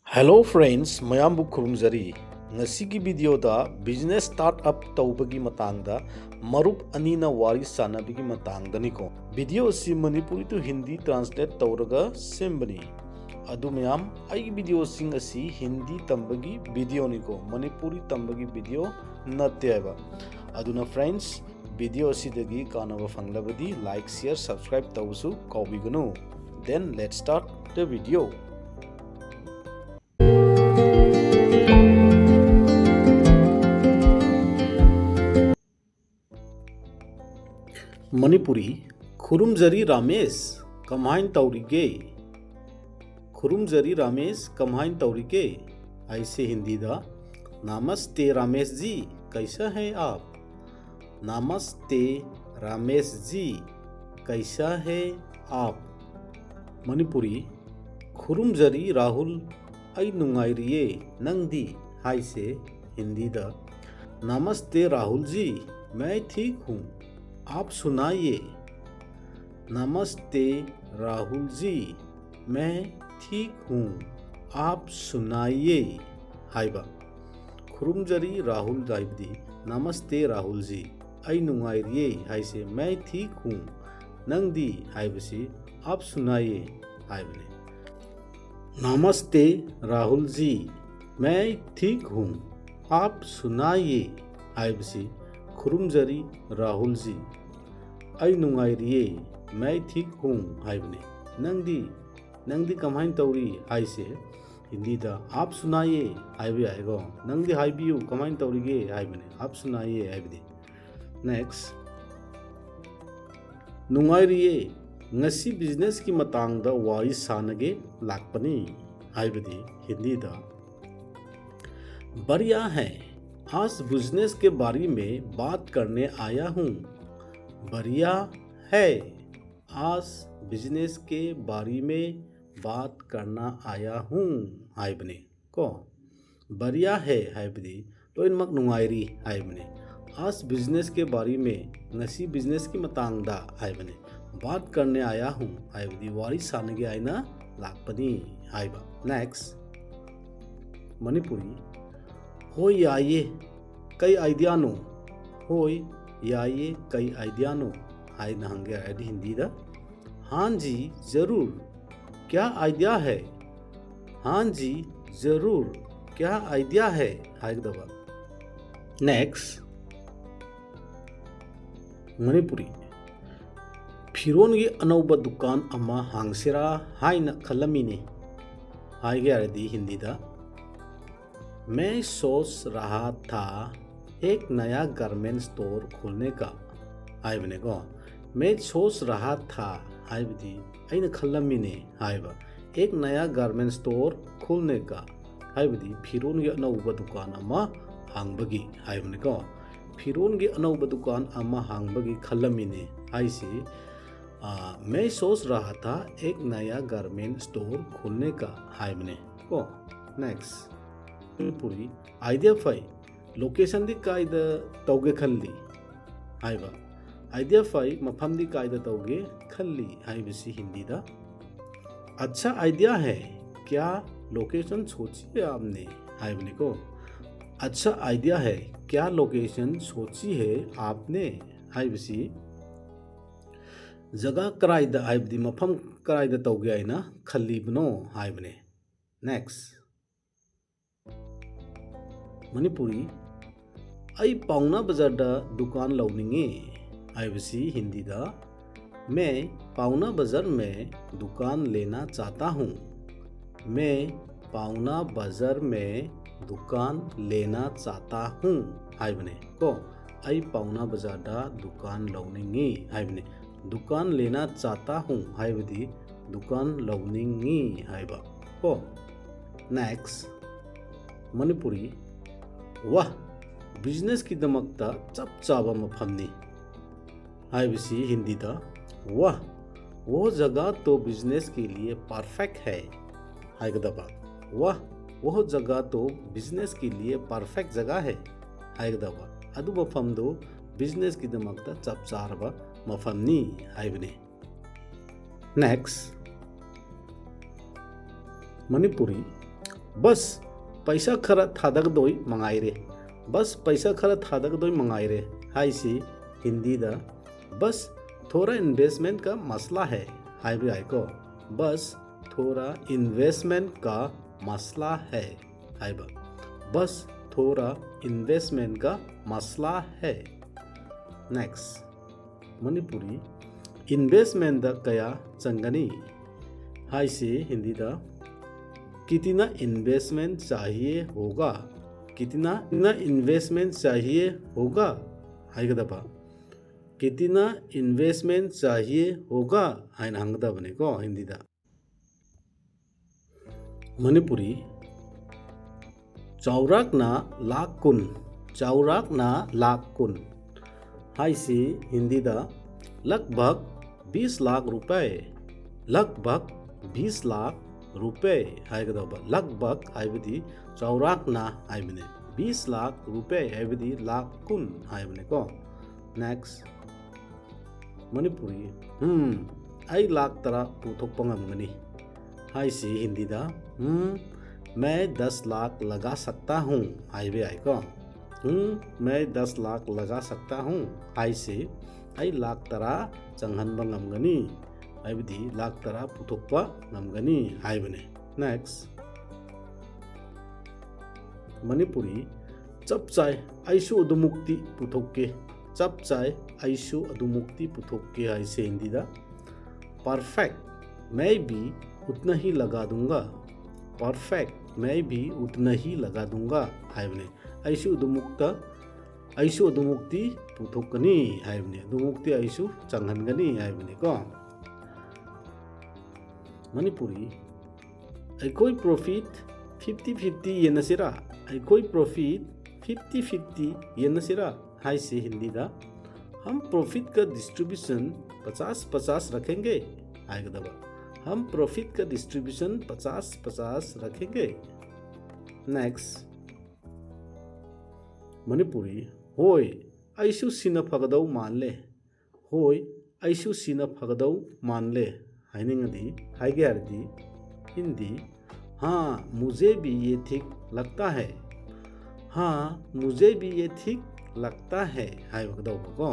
Hello friends मयामबु खुरुमजरी ngasi video da business startup taubagi matangda marup anina wari sanabigi matangda niko video si manipuri to hindi translate tawraga sembani adu mayam ai video sing asi hindi tambagi video niko manipuri tambagi video natte ba aduna friends video sidagi kanava fanglabadi like share subscribe tawsu kawbigunu then let's start the video. Manipuri खुरुमजरी रामेश कमाइन तौरीगे खुरुमजरी रामेश कमाइन तौरीगे ऐसे हिंदी दा नमस्ते रामेश जी कैसा है आप नमस्ते रामेश जी कैसा है आप मणिपुरी खुरुमजरी राहुल आई नुंगाइरिये नंगदी हाय से हिंदी दा नमस्ते राहुल जी मैं ठीक हूँ आप सुनाइए नमस्ते राहुल जी मैं ठीक हूँ आप सुनाइए हाइबा खुरुमजरी राहुल दाइबदी नमस्ते राहुल जी आई नुंगाइरिये हाय से मैं ठीक हूँ नंगदी हाइबसी आप सुनाइए हाइबने नमस्ते राहुल जी मैं ठीक हूँ आप सुनाइए हाइबसी खुरुमजरी राहुल जी आई नुंगाइरिये मैं ठीक हूँ हाइबने नंगदी कमाइन तौरी हाय से हिंदी दा आप सुनाइए हाइबे आएगो नंगदी हाइबियू कमाइन तौरीगे हाइबने आप सुनाइए हाइबदे नेक्स्ट नुंगाइरिये ngasi बिजनेस की मतंगदा वारी सानगे लाकपनी हाइबदे हिंदी दा बढ़िया है आज बिजनेस के बारे में बात करने आया हूँ बढ़िया है आज बिजनेस के बारे में बात करना आया हूँ हाइबने को बढ़िया है हाइबदी लोइनमक नुंगाइरी हाइबने आज बिजनेस के बारे में ngasi बिजनेस की मतंगदा हाइबने बात करने आया हूँ हाइबदी वारी सानगे आइना लाकपनी हाइबा नेक्स्ट मणिपुरी होय याये कई आइडिया नो होय याये कई आइडिया नो हाय नहंगे आइडी हिंदी दा हाँ जी जरूर क्या आइडिया है हाँ जी जरूर क्या आइडिया है हाय दबा नेक्स्ट मणिपुरी फिरोनगी अनौबा दुकान अमा हांगसेरा हायना खलमीने हाय गयारदी हिंदी दा मैं सोच रहा था एक नया गारमेंट स्टोर खोलने का हाइबने को मैं सोच रहा था हाइबदी अइन खलमीने हाइबा एक नया गारमेंट स्टोर खोलने का हाइबदी फिरोन के अनौबा दुकान अमा हांगबगी हाइबने को फिरोन के अनौबा दुकान अमा हांगबगी खलमीने हाइसे मैं सोच रहा था एक नया गारमेंट स्टोर खोलने का हाइबने को नेक्स्ट पूरी आइडिया फाई लोकेशन दी कायदा तौगे खल्ली हाइबा आइडिया फाई मफम दी कायदा तौगे खल्ली हाइबसी हिंदी दा अच्छा आइडिया है क्या लोकेशन सोची है आपने हाइबने को अच्छा आइडिया है क्या लोकेशन सोची है आपने हाइबसी जगह कराइदा हाइबदी मफम कराइदा तौगे आइना खल्ली बनो हाइबने नेक्स्ट मणिपुरी आई पाउना बाजार दा दुकान लौनिंगे आइबसी हिंदी दा मैं पाउना बाजार में दुकान लेना चाहता हूँ मैं पाउना बाजार में दुकान लेना चाहता हूँ हाइबने को आई पाउना बाजार दा दुकान लौनिंगे हाइबने दुकान लेना चाहता हूँ हाइबदी दुकान लौनिंगे हाइबा को नेक्स्ट मणिपुरी वाह बिजनेस की दमकता चप चाबा मफमनी हाइबसी हिंदी दा वाह वो जगह तो बिजनेस के लिए परफेक्ट है हाइगदबा वाह वो जगह तो बिजनेस के लिए परफेक्ट जगह है हाइगदबा अदु मफम दो बिजनेस की दमकता चप चारबा मफमनी हाइबने नेक्स्ट मणिपुरी बस पैसा खरा थादगदोई मंगाइरे बस पैसा खरा थादगदोई मंगाइरे हाइसी हिंदीदा बस थोड़ा इन्वेस्टमेंट का मसला है हाइबे आइको बस थोड़ा इन्वेस्टमेंट का मसला है हाइबा बस थोड़ा इन्वेस्टमेंट का मसला है नेक्स्ट मणिपुरी इन्वेस्टमेंट दा कया चंगनी हाइसे हिंदी दा कितना इन्वेस्टमेंट चाहिए होगा कितना इन्वेस्टमेंट चाहिए होगा हाइगदबा कितना इन्वेस्टमेंट चाहिए होगा हाइन हंगदबने को हिंदी दा मणिपुरी चौराकना लाख कुन हाइसे हिंदी दा लगभग 20 लाख रुपए लगभग 20 लाख रुपए हाइगदबा लगभग हाइबदी चौराकना हाइबने 20 लाख रुपए हाइबदी लाख कुन हाइबने को नेक्स्ट मणिपुरी आई लाख तरा पुथोकपा ngamgani हाइसी हिंदी दा मैं 10 लाख लगा सकता हूँ हाइबे आइको मैं 10 लाख लगा सकता हूँ हाइसे आई लाख तरा चंगहनबा ngamgani हाइबदी लाख तरा पुथोकपा ngamgani हाइबने नेक्स्ट मणिपुरी चप चाय आइसु अदुमुक्ति पुथोके चप चाय आइसु अदुमुक्ति पुथोके हाइसे हिंदी दा परफेक्ट मैं भी उतना ही लगा दूंगा परफेक्ट मैं भी उतना ही लगा दूंगा हाइबने आइसु अदुमुक्ति पुथोकनी हाइबने अदुमुक्ति आइसु चंगहनगनी हाइबने को मणिपुरी अखोई प्रॉफिट 50-50 येनसिरा अखोई प्रॉफिट 50-50 येनसिरा हाइसे हिंदी दा हम प्रॉफिट का डिस्ट्रीब्यूशन 50-50 रखेंगे हाइगदबा हम प्रॉफिट का डिस्ट्रीब्यूशन 50-50 रखेंगे नेक्स्ट मणिपुरी होय आइसु सिना फगदौ मानले होय आइसु सिना फगदौ मानले हाइनिंगदी हाइगे हरदी हिंदी हाँ मुझे भी ये ठीक लगता है हाँ मुझे भी ये ठीक लगता है हाइगदौ को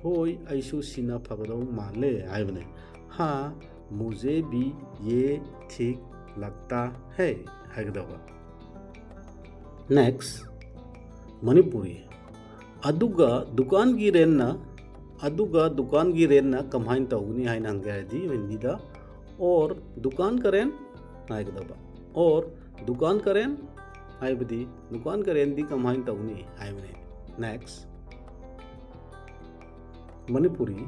होय आइसु सिना फगदौ मानले हाइबने हाँ मुझे भी ये ठीक लगता है हाइगदबा नेक्स्ट मणिपुरी अदुगा दुकान की रेन्ना कमाइन तौगनी हाइन हंगेदी हिंदीदा और दुकान करें हाइगदबा और दुकान करें हाइबदी दुकान करें दी कमाइन तौगनी हाइबने नेक्स्ट मणिपुरी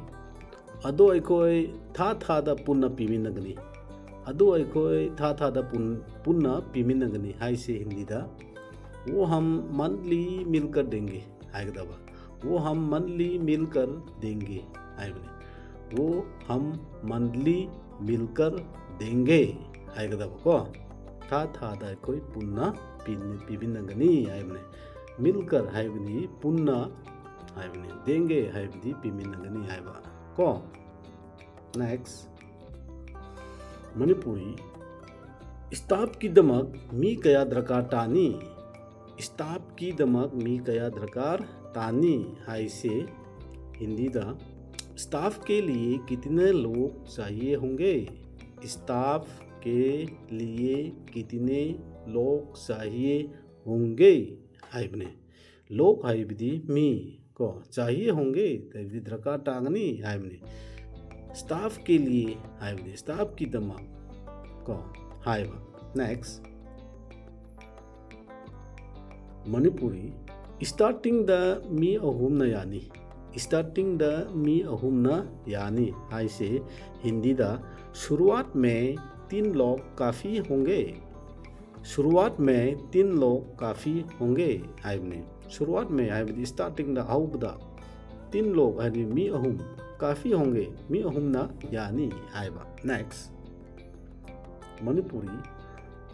अदो अखोई था पुन्ना पीमिनगनी अदो अखोई था पुन्ना पीमिनगनी हाइसे हिंदी दा वो हम मंथली मिलकर देंगे हाइगदबा वो हम मंथली मिलकर देंगे हाइबने वो हम मंथली मिलकर देंगे हाइगदबा को था अखोई पुन्ना पीमिनगनी हाइबने मिलकर हाइबनी पुन्ना हाइबने देंगे हाइबदी पीमिनगनी हाइबा को नेक्स्ट मणिपुरी स्टाफ की दमक मी कया दरकार तानी स्टाफ की दमक मी कया दरकार तानी हाइसे हिंदी दा स्टाफ के लिए कितने लोग चाहिए होंगे स्टाफ के लिए कितने लोग चाहिए होंगे हाइबने लोग हाइबदी मी को चाहिए होंगे तभी दरकार टांगनी हाइबने स्टाफ के लिए हाइबने स्टाफ की दमक को हाइबा नेक्स्ट मणिपुरी स्टार्टिंग द मी अहुम न यानी स्टार्टिंग द मी अहुम न यानी हाइसे हिंदी दा शुरुआत में 3 लोग काफ़ी होंगे शुरुआत में 3 लोग काफ़ी होंगे हाइबने शुरुआत में हाइबदी स्टार्टिंग द हाउबदा 3 लोग हाइबदी मी अहुम काफ़ी होंगे मी अहुम ना यानी हाइबा नेक्स्ट मणिपुरी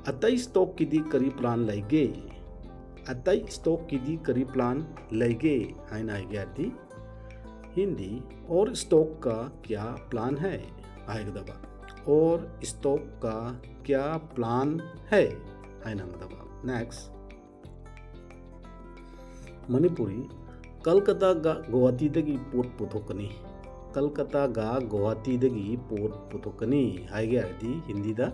अतई स्टॉक की दी करी प्लान लाइगे अतई स्टॉक की दी करी प्लान लाइगे हाइन आएगी हिंदी और स्टॉक का क्या प्लान है आएगा दबा और स्टॉक का क्या प्लान है haina hangdaba. Next, Manipuri Kolkata ga Guwahati dagi pot puthokani. Kolkata ga Guwahati dagi pot puthokani haige ardi Hindi da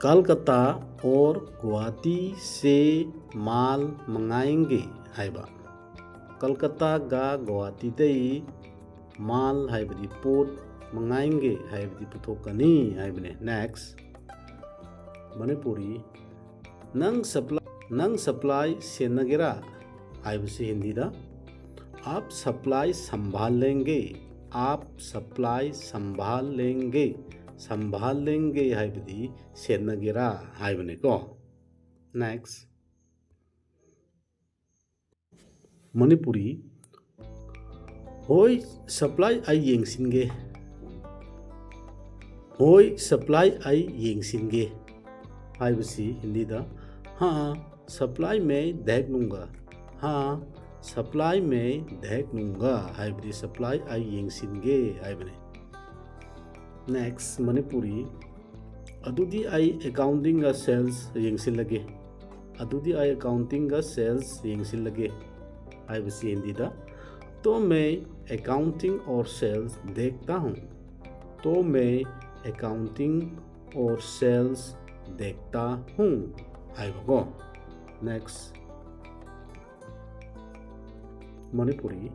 Kolkata और गुवाहाटी से माल मंगाएंगे हाइबा. कोलकाता गा गुवाहाटी दई माल हाइबदी पोट मंगाएंगे हाइबदी पुथोकनी हाइबने. नेक्स्ट, मणिपुरी नंग सप्लाई सेनगेरा हाइबसे हिंदी दा आप सप्लाई संभाल लेंगे. आप सप्लाई संभाल लेंगे हाइबदी सेनगेरा हाइबने को. नेक्स्ट, मणिपुरी होय सप्लाई आई येंगसिनगे. होय सप्लाई आई येंगसिनगे हाइबसी हिंदी दा हाँ सप्लाई में देख लूँगा. हाँ सप्लाई में देख लूँगा हाइबदी supply I येंगसिनगे हाइबने. Next, Manipuri अदुदी I accounting का सेल्स येंगसिलगे. अदुदी आई अकाउंटिंग का सेल्स येंगसिलगे हाइबसी हिंदी दा तो मैं अकाउंटिंग और सेल्स देखता हूँ. तो मैं अकाउंटिंग और सेल्स देखता हूँ हाइबगो. नेक्स्ट, मणिपुरी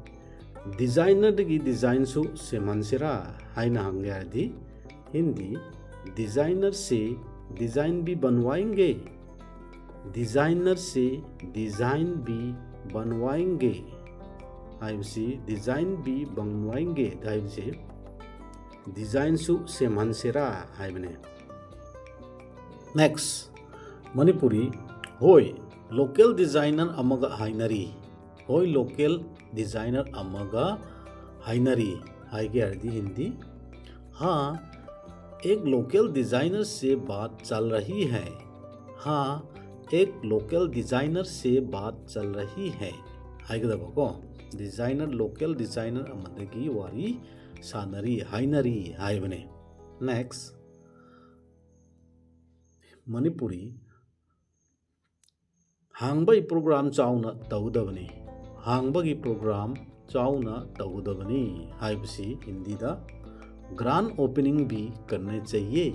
डिजाइनर की डिजाइन सु सेमनसेरा हाइना हंगे आदि हिंदी डिजाइनर से डिजाइन भी बनवाएंगे. डिजाइनर से डिजाइन भी बनवाएंगे हाइबसी डिजाइन भी बनवाएंगे हाइबसे डिजाइन सु सेमनसेरा हाइबने. नेक्स्ट, मणिपुरी होय लोकल डिजाइनर अमगा हाइनरी. होय लोकल डिजाइनर अमगा हाइनरी हाइगे अर्दी हिंदी हाँ एक लोकल डिजाइनर से बात चल रही है. हाँ एक लोकल डिजाइनर से बात चल रही है हाइगदबको. डिजाइनर लोकल डिजाइनर अमदगी वारी सानरी हाइनरी हाइबने. नेक्स्ट, मणिपुरी हांगबई प्रोग्राम चाउना तौदबनी. हांगबगी प्रोग्राम चाउना तौदबनी हाइबसी हिंदी दा ग्रांड ओपनिंग भी करने चाहिए.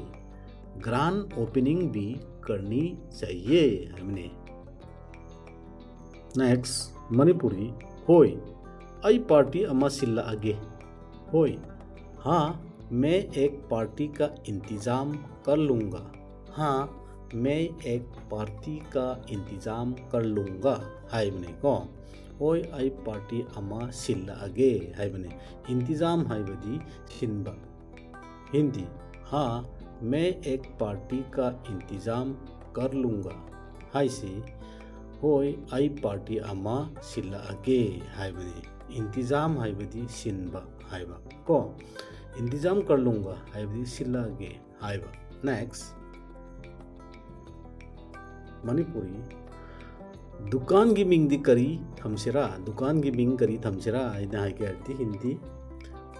ग्रांड ओपनिंग भी करनी चाहिए हमने. नेक्स्ट, मणिपुरी होय आई पार्टी अमा सिल्ला आगे. होय हाँ मैं एक पार्टी का इंतज़ाम कर लूँगा. हाँ मैं एक पार्टी का इंतज़ाम कर लूँगा हाइबने को. होय आई पार्टी अमा सिल्ला आगे हाइबने इंतज़ाम हाइबदी सिनबा. हिंदी हाँ मैं एक पार्टी का इंतज़ाम कर लूँगा हाइसे होय आई पार्टी अमा सिल्ला आगे हाइबने इंतज़ाम हाइबदी सिनबा हाइबा को इंतज़ाम कर लूँगा हाइबदी सिल्ला आगे हाइबा. नेक्स्ट, मणिपुरी दुकान की मिंग दी करी थमसेरा. दुकान की मिंग करी थमसेरा आइना हाइगे अर्दी हिंदी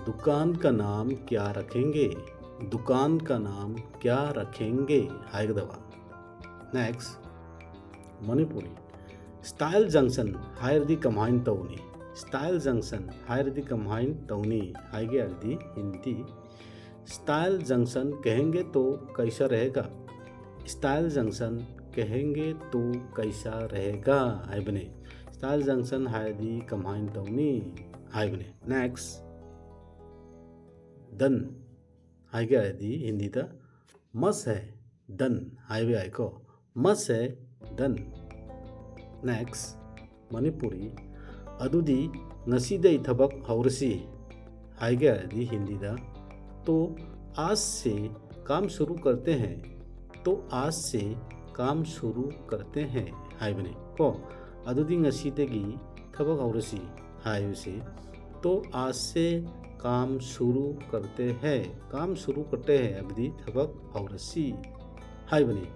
दुकान का नाम क्या रखेंगे. दुकान का नाम क्या रखेंगे हाइगदबा. नेक्स्ट, मणिपुरी स्टाइल जंक्शन हायरदी कमाइन तौनी. स्टाइल जंक्शन हायरदी कमाइन तौनी हाइगे अर्दी हिंदी स्टाइल जंक्शन कहेंगे तो कैसा रहेगा. स्टाइल जंक्शन कहेंगे तो कैसा रहेगा हाइबने स्टाइल जंक्शन हायरदी कमाइन तौनी हाइबने. नेक्स्ट, डन हाइगे अर्दी हिंदी दा मस है डन हाइवे आइको मस है डन. नेक्स्ट, मणिपुरी अदुदी नसीदई थबक हौरसी हाइगे अर्दी हिंदी दा तो आज से काम शुरू करते हैं. तो आज से काम शुरू करते हैं हाइबने को अदुदी ngasiदगी थबक हौरसी हाइबसे तो आज से काम शुरू करते हैं. काम शुरू करते हैं अबदी थबक हौरसी हाइबने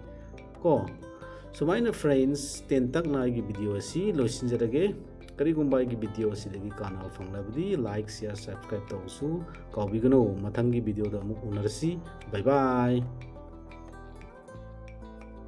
को. सुमाइना फ्रेंड्स 10 तक नागी वीडियो असी लोइसिनजरगे. करीगुंबा की वीडियो असिदगी काना फंगलाबदी लाइक शेयर सब्सक्राइब तौसु कौबिगनो. मथंगी वीडियो दा अमुक उनरसी. Bye bye.